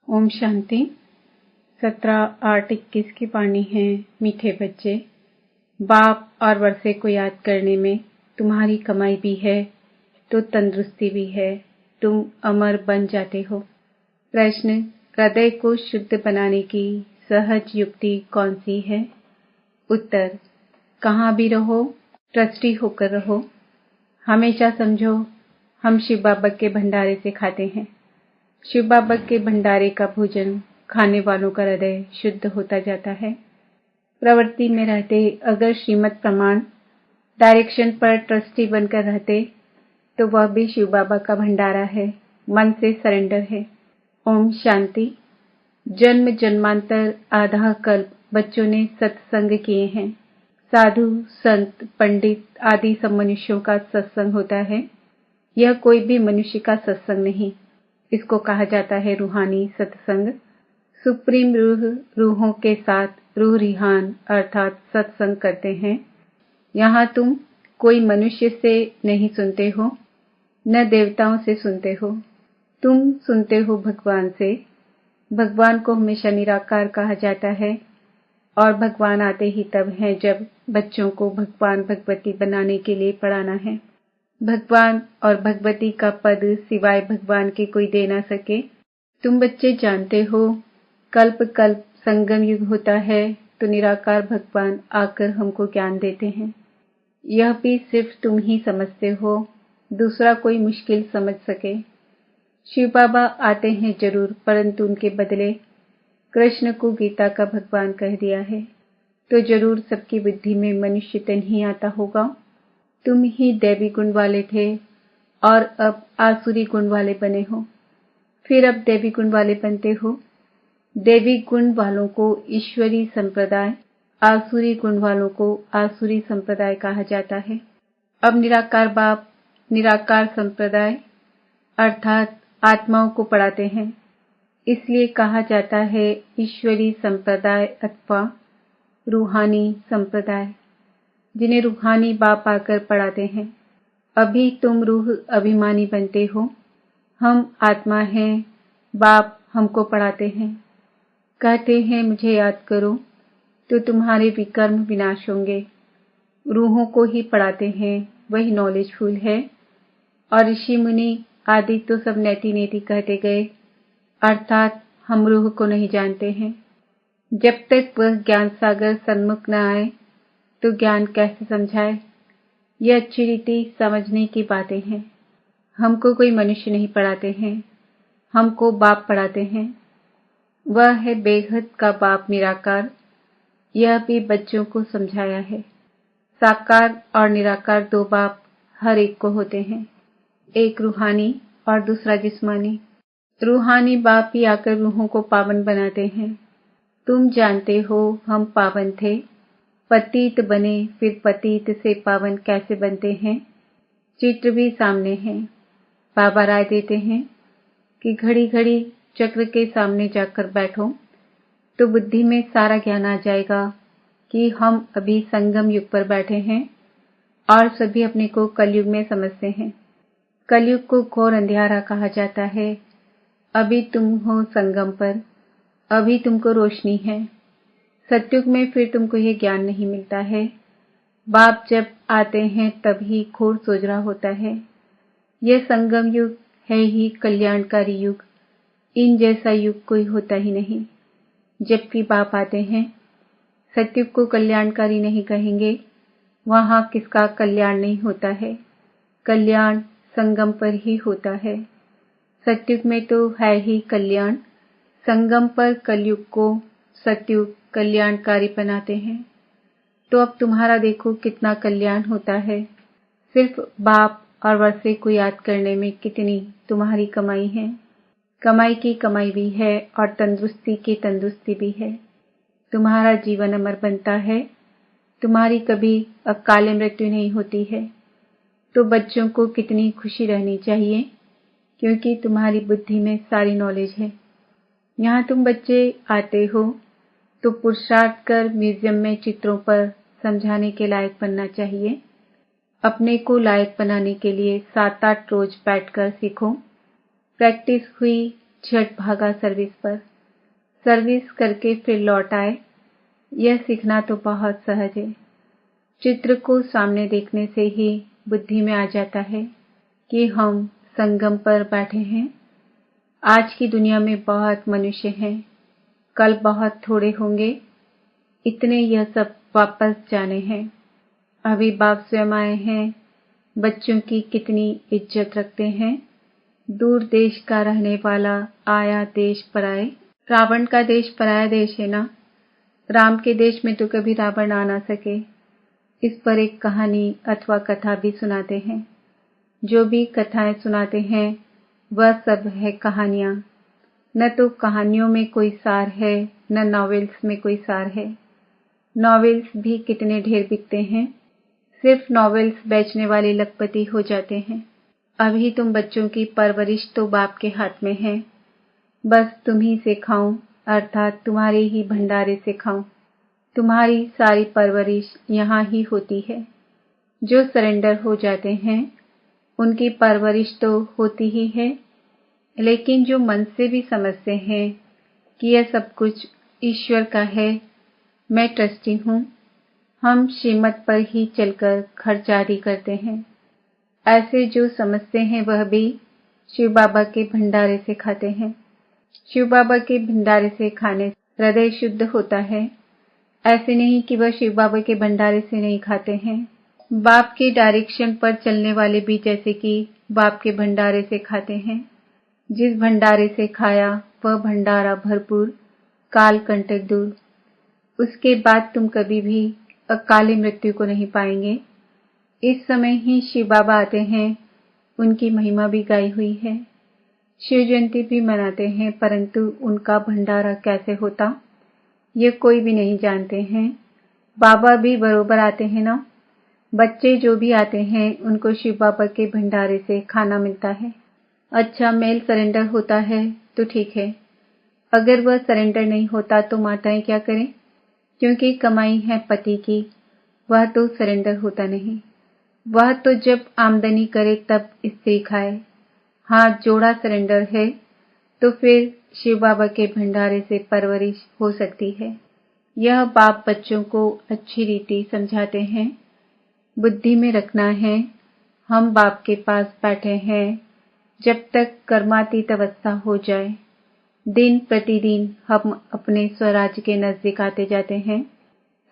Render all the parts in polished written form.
ओम शांति। 17/8/21 की वाणी है। मीठे बच्चे, बाप और वर्षे को याद करने में तुम्हारी कमाई भी है तो तंदुरुस्ती भी है। तुम अमर बन जाते हो। प्रश्न: हृदय को शुद्ध बनाने की सहज युक्ति कौन सी है? उत्तर: कहाँ भी रहो, ट्रस्टी होकर रहो। हमेशा समझो, हम शिव बाबा के भंडारे से खाते हैं। शिव बाबा के भंडारे का भोजन खाने वालों का हृदय शुद्ध होता जाता है। प्रवृत्ति में रहते अगर श्रीमत प्रमाण डायरेक्शन पर ट्रस्टी बनकर रहते तो वह भी शिव बाबा का भंडारा है, मन से सरेंडर है। ओम शांति। जन्म जन्मांतर आधा कल्प बच्चों ने सत्संग किए हैं। साधु, संत, पंडित आदि सब मनुष्यों का सत्संग होता है। यह कोई भी मनुष्य का सत्संग नहीं। इसको कहा जाता है रूहानी सत्संग। सुप्रीम रूह रूहों के साथ रूह रिहान अर्थात सत्संग करते हैं। यहाँ तुम कोई मनुष्य से नहीं सुनते हो, न देवताओं से सुनते हो। तुम सुनते हो भगवान से। भगवान को हमेशा निराकार कहा जाता है और भगवान आते ही तब हैं जब बच्चों को भगवान भगवती बनाने के लिए पढ़ाना है। भगवान और भगवती का पद सिवाय भगवान के कोई दे ना सके। तुम बच्चे जानते हो, कल्प कल्प संगम युग होता है तो निराकार भगवान आकर हमको ज्ञान देते हैं। यह भी सिर्फ तुम ही समझते हो, दूसरा कोई मुश्किल समझ सके। शिव बाबा आते हैं जरूर, परंतु उनके बदले कृष्ण को गीता का भगवान कह दिया है, तो जरूर सबकी बुद्धि में मनुष्य तन ही आता होगा। तुम ही दैवी गुण वाले थे और अब आसुरी गुण वाले बने हो, फिर अब दैवी गुण वाले बनते हो। दैवी गुण वालों को ईश्वरी संप्रदाय, आसुरी गुण वालों को आसुरी संप्रदाय कहा जाता है। अब निराकार बाप निराकार संप्रदाय अर्थात आत्माओं को पढ़ाते हैं, इसलिए कहा जाता है ईश्वरी संप्रदाय अथवा रूहानी संप्रदाय, जिन्हें रूहानी बाप आकर पढ़ाते हैं। अभी तुम रूह अभिमानी बनते हो। हम आत्मा हैं, बाप हमको पढ़ाते हैं, कहते हैं मुझे याद करो तो तुम्हारे विकर्म विनाश होंगे। रूहों को ही पढ़ाते हैं, वही नॉलेजफुल है। और ऋषि मुनि आदि तो सब नेति नेति कहते गए, अर्थात हम रूह को नहीं जानते हैं। जब तक वह ज्ञान सागर सन्मुख न आए तो ज्ञान कैसे समझाए? यह अच्छी रीति समझने की बातें हैं। हमको कोई मनुष्य नहीं पढ़ाते हैं, हमको बाप पढ़ाते हैं। वह है बेहद का बाप निराकार। यह भी बच्चों को समझाया है। साकार और निराकार दो बाप हर एक को होते हैं, एक रूहानी और दूसरा जिस्मानी। रूहानी बाप ही आकर रूहों को पावन बनाते हैं। तुम जानते हो हम पावन थे, पतित बने, फिर पतित से पावन कैसे बनते हैं? चित्र भी सामने है। बाबा राय देते हैं कि घड़ी घड़ी चक्र के सामने जाकर बैठो तो बुद्धि में सारा ज्ञान आ जाएगा कि हम अभी संगम युग पर बैठे हैं और सभी अपने को कलयुग में समझते हैं। कलयुग को घोर अंधियारा कहा जाता है। अभी तुम हो संगम पर, अभी तुमको रोशनी है। सतयुग में फिर तुमको ये ज्ञान नहीं मिलता है। बाप जब आते हैं तभी घोर सोजरा होता है। यह संगम युग है ही कल्याणकारी युग। इन जैसा युग कोई होता ही नहीं। जब भी बाप आते हैं सतयुग को कल्याणकारी नहीं कहेंगे, वहां किसका कल्याण नहीं होता है। कल्याण संगम पर ही होता है। सतयुग में तो है ही कल्याण, संगम पर कलयुग को सतयुग कल्याणकारी बनाते हैं। तो अब तुम्हारा देखो कितना कल्याण होता है। सिर्फ बाप और वर्षे को याद करने में कितनी तुम्हारी कमाई है। कमाई की कमाई भी है और तंदुरुस्ती की तंदुरुस्ती भी है। तुम्हारा जीवन अमर बनता है। तुम्हारी कभी अकाल मृत्यु नहीं होती है। तो बच्चों को कितनी खुशी रहनी चाहिए, क्योंकि तुम्हारी बुद्धि में सारी नॉलेज है। यहाँ तुम बच्चे आते हो तो पुरुषार्थ कर म्यूजियम में चित्रों पर समझाने के लायक बनना चाहिए। अपने को लायक बनाने के लिए 7-8 रोज बैठकर सीखो। प्रैक्टिस हुई झट भागा सर्विस पर। सर्विस करके फिर लौट आए। यह सीखना तो बहुत सहज है। चित्र को सामने देखने से ही बुद्धि में आ जाता है कि हम संगम पर बैठे हैं। आज की दुनिया में बहुत मनुष्य हैं, कल बहुत थोड़े होंगे। इतने यह सब वापस जाने हैं। अभी बाप स्वयं आए हैं। बच्चों की कितनी इज्जत रखते हैं। दूर देश का रहने वाला आया देश पराए। रावण का देश पराया देश है ना। राम के देश में तो कभी रावण आ ना सके। इस पर एक कहानी अथवा कथा भी सुनाते हैं। जो भी कथाएं सुनाते हैं वह सब है कहानियां। न तो कहानियों में कोई सार है, न नॉवेल्स में कोई सार है। नॉवेल्स भी कितने ढेर बिकते हैं। सिर्फ नॉवेल्स बेचने वाले लखपति हो जाते हैं। अभी तुम बच्चों की परवरिश तो बाप के हाथ में है। बस तुम ही से खाऊं, अर्थात तुम्हारे ही भंडारे से खाऊं। तुम्हारी सारी परवरिश यहाँ ही होती है। जो सरेंडर हो जाते हैं उनकी परवरिश तो होती ही है, लेकिन जो मन से भी समझते हैं कि यह सब कुछ ईश्वर का है, मैं ट्रस्टी हूँ, हम श्रीमत पर ही चलकर खर्च आदि करते हैं। ऐसे जो समझते हैं वह भी शिव बाबा के भंडारे से खाते हैं। शिव बाबा के भंडारे से खाने से हृदय शुद्ध होता है। ऐसे नहीं कि वह शिव बाबा के भंडारे से नहीं खाते हैं। बाप के डायरेक्शन पर चलने वाले भी जैसे कि बाप के भंडारे से खाते हैं। जिस भंडारे से खाया वह भंडारा भरपूर, काल कंटक दूर। उसके बाद तुम कभी भी अकाले मृत्यु को नहीं पाएंगे। इस समय ही शिव बाबा आते हैं। उनकी महिमा भी गाई हुई है। शिव जयंती भी मनाते हैं, परंतु उनका भंडारा कैसे होता ये कोई भी नहीं जानते हैं। बाबा भी बरोबर आते हैं ना। बच्चे जो भी आते हैं उनको शिव बाबा के भंडारे से खाना मिलता है। अच्छा, मेल सरेंडर होता है तो ठीक है। अगर वह सरेंडर नहीं होता तो माताएं क्या करें? क्योंकि कमाई है पति की, वह तो सरेंडर होता नहीं। वह तो जब आमदनी करे तब स्त्री खाए। हाथ जोड़ा सरेंडर है तो फिर शिव बाबा के भंडारे से परवरिश हो सकती है। यह बाप बच्चों को अच्छी रीति समझाते हैं। बुद्धि में रखना है, हम बाप के पास बैठे हैं जब तक कर्मातीत अवस्था हो जाए। दिन प्रतिदिन हम अपने स्वराज के नजदीक आते जाते हैं।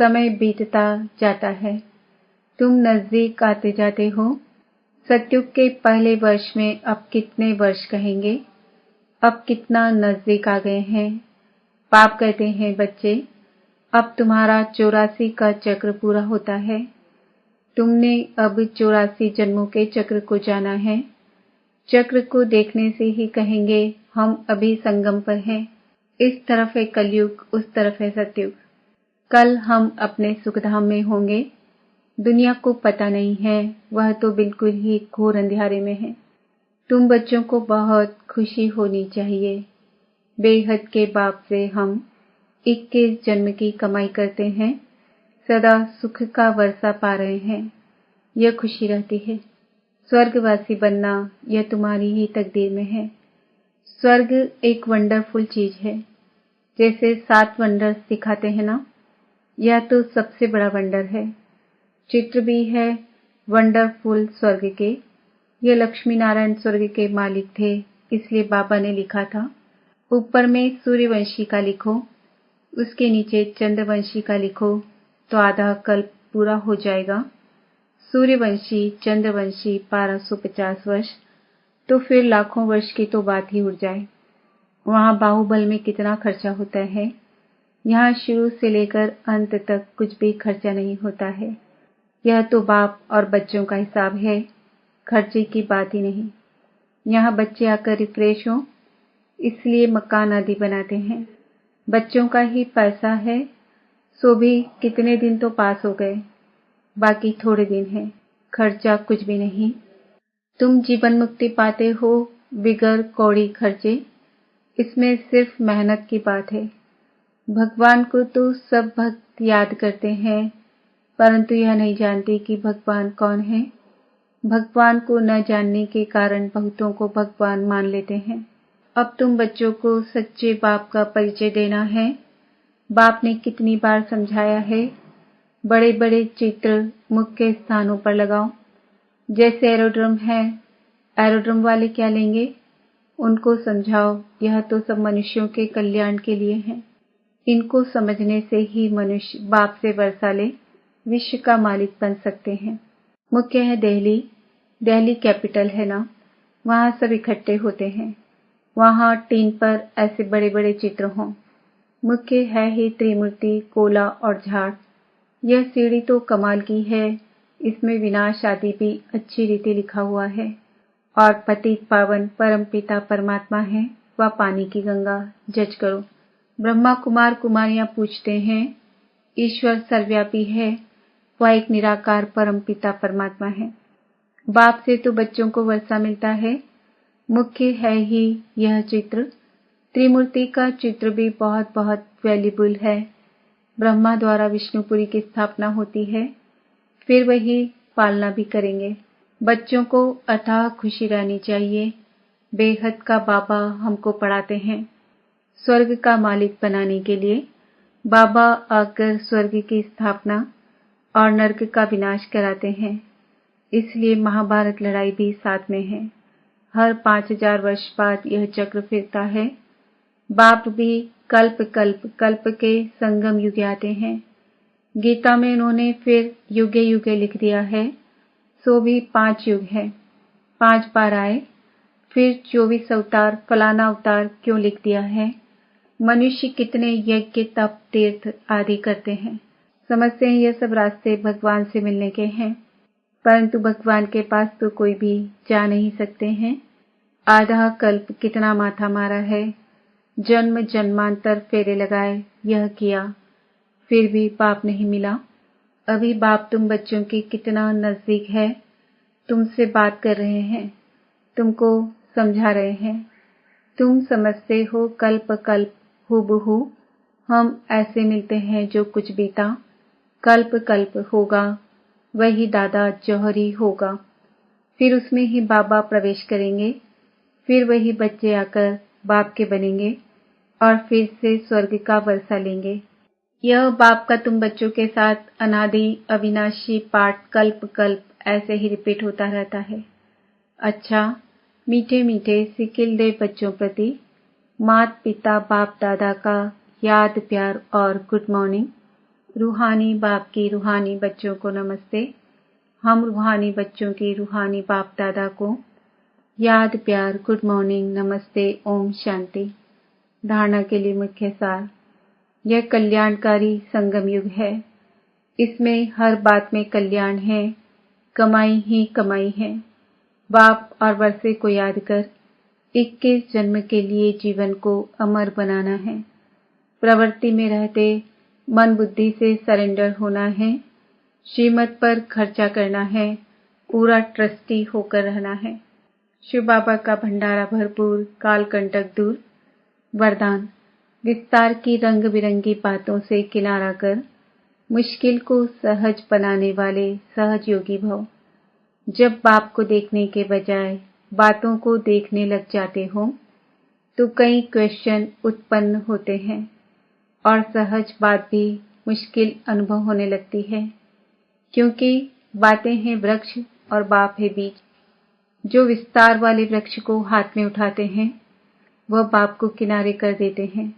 समय बीतता जाता है, तुम नजदीक आते जाते हो। सतयुग के पहले वर्ष में अब कितने वर्ष कहेंगे? अब कितना नजदीक आ गए हैं। बाप कहते हैं, बच्चे अब तुम्हारा 84 का चक्र पूरा होता है। तुमने अब 84 जन्मों के चक्र को जाना है। चक्र को देखने से ही कहेंगे हम अभी संगम पर हैं। इस तरफ है कलयुग, उस तरफ है सतयुग। कल हम अपने सुखधाम में होंगे। दुनिया को पता नहीं है, वह तो बिल्कुल ही घोर अंधेरे में है। तुम बच्चों को बहुत खुशी होनी चाहिए। बेहद के बाप से हम 21 जन्म की कमाई करते हैं, सदा सुख का वर्षा पा रहे हैं। यह खुशी रहती है। स्वर्गवासी बनना यह तुम्हारी ही तकदीर में है। स्वर्ग एक वंडरफुल चीज है। जैसे 7 वंडर्स दिखाते हैं ना, यह तो सबसे बड़ा वंडर है। चित्र भी है वंडरफुल स्वर्ग के। ये लक्ष्मी नारायण स्वर्ग के मालिक थे, इसलिए बाबा ने लिखा था ऊपर में सूर्यवंशी का लिखो, उसके नीचे चंद्रवंशी का लिखो तो आधा कल्प पूरा हो जाएगा। सूर्यवंशी चंद्रवंशी 1250 वर्ष, तो फिर लाखों वर्ष की तो बात ही उड़ जाए। वहां बाहुबल में कितना खर्चा होता है। यहाँ शुरू से लेकर अंत तक कुछ भी खर्चा नहीं होता है। यह तो बाप और बच्चों का हिसाब है, खर्चे की बात ही नहीं। यहाँ बच्चे आकर रिफ्रेश हों, इसलिए मकान आदि बनाते हैं। बच्चों का ही पैसा है, सो भी कितने दिन तो पास हो गए, बाकी थोड़े दिन हैं, खर्चा कुछ भी नहीं। तुम जीवन मुक्ति पाते हो बिगर कौड़ी खर्चे। इसमें सिर्फ मेहनत की बात है। भगवान को तो सब भक्त याद करते हैं, परंतु यह नहीं जानते कि भगवान कौन है। भगवान को न जानने के कारण बहुतों को भगवान मान लेते हैं। अब तुम बच्चों को सच्चे बाप का परिचय देना है। बाप ने कितनी बार समझाया है, बड़े बड़े चित्र मुख्य स्थानों पर लगाओ। जैसे एरोड्रम है, एरोड्रम वाले क्या लेंगे? उनको समझाओ, यह तो सब मनुष्यों के कल्याण के लिए है। इनको समझने से ही मनुष्य बाप से वर्षा ले विश्व का मालिक बन सकते हैं। मुख्य है दिल्ली, दिल्ली कैपिटल है ना, वहाँ सब इकट्ठे होते हैं। वहाँ टीन पर ऐसे बड़े बड़े चित्र हों। मुख्य है ही त्रिमूर्ति, कोला और झाड़। यह सीढ़ी तो कमाल की है, इसमें विनाश आदि भी अच्छी रीति लिखा हुआ है। और पतित पावन परम पिता परमात्मा है, वह पानी की गंगा। जज करो। ब्रह्मा कुमार कुमारियां पूछते हैं, ईश्वर सर्वव्यापी है, वह एक निराकार परम पिता परमात्मा है। बाप से तो बच्चों को वर्षा मिलता है। मुख्य है ही यह चित्र। त्रिमूर्ति का चित्र भी बहुत बहुत वैल्यूबल है। ब्रह्मा द्वारा विष्णुपुरी की स्थापना होती है, फिर वही पालना भी करेंगे। बच्चों को अथाह खुशी रहनी चाहिए। बेहद का बाबा हमको पढ़ाते हैं। स्वर्ग का मालिक बनाने के लिए बाबा आकर स्वर्ग की स्थापना और नर्क का विनाश कराते हैं। इसलिए महाभारत लड़ाई भी साथ में है। हर 5000 वर्ष बाद यह चक्र फिरता है। बाप भी कल्प कल्प कल्प के संगम युगे आते हैं। गीता में उन्होंने फिर युगे युगे लिख दिया है, सो भी 5 युग है। 5 बार आए, फिर 24 अवतार फलाना अवतार क्यों लिख दिया है? मनुष्य कितने यज्ञ तप तीर्थ आदि करते हैं। समझते हैं यह सब रास्ते भगवान से मिलने के हैं, परंतु भगवान के पास तो कोई भी जा नहीं सकते हैं। आधा कल्प कितना माथा मारा है, जन्म जन्मांतर फेरे लगाए, यह किया, फिर भी बाप नहीं मिला। अभी बाप तुम बच्चों के कितना नजदीक है, तुमसे बात कर रहे हैं, तुमको समझा रहे हैं। तुम समझते हो कल्प कल्प हूबहू हम ऐसे मिलते हैं। जो कुछ बीता कल्प कल्प होगा, वही दादा जौहरी होगा। फिर उसमें ही बाबा प्रवेश करेंगे, फिर वही बच्चे आकर बाप के बनेंगे और फिर से स्वर्ग का वर्षा लेंगे। यह बाप का तुम बच्चों के साथ अनादि अविनाशी पाठ कल्प कल्प ऐसे ही रिपीट होता रहता है। अच्छा, मीठे मीठे सिकिल दे बच्चों प्रति मात पिता बाप दादा का याद प्यार और गुड मॉर्निंग। रूहानी बाप की रूहानी बच्चों को नमस्ते। हम रूहानी बच्चों की रूहानी बाप दादा को याद प्यार गुड मॉर्निंग नमस्ते ओम शांति। धारणा के लिए मुख्य सार, यह कल्याणकारी संगम युग है। इसमें हर बात में कल्याण है, कमाई ही कमाई है। बाप और वर्षे को याद कर 21 जन्म के लिए जीवन को अमर बनाना है। प्रवृत्ति में रहते मन बुद्धि से सरेंडर होना है। श्रीमत पर खर्चा करना है, पूरा ट्रस्टी होकर रहना है। शिव बाबा का भंडारा भरपूर, काल कंटक दूर। वरदान, विस्तार की रंग बिरंगी बातों से किनारा कर मुश्किल को सहज बनाने वाले सहज योगी भव। जब बाप को देखने के बजाय बातों को देखने लग जाते हो तो कई क्वेश्चन उत्पन्न होते हैं और सहज बात भी मुश्किल अनुभव होने लगती है, क्योंकि बातें हैं वृक्ष और बाप है बीज। जो विस्तार वाले वृक्ष को हाथ में उठाते हैं वह बाप को किनारे कर देते हैं।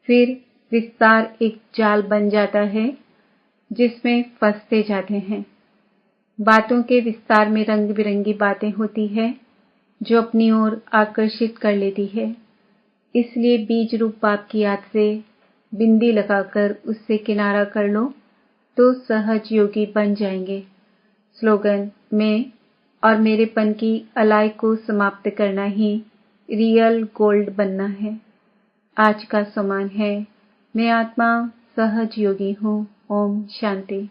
फिर विस्तार एक जाल बन जाता है जिसमें फंसते जाते हैं। बातों के विस्तार में रंग बिरंगी बातें होती है जो अपनी ओर आकर्षित कर लेती है। इसलिए बीज रूप बाप की याद से बिंदी लगाकर उससे किनारा कर लो तो सहज योगी बन जाएंगे। स्लोगन, मैं और मेरेपन की अलाई को समाप्त करना ही रियल गोल्ड बनना है। आज का सम्मान है, मैं आत्मा सहज योगी हूँ। ओम शांति।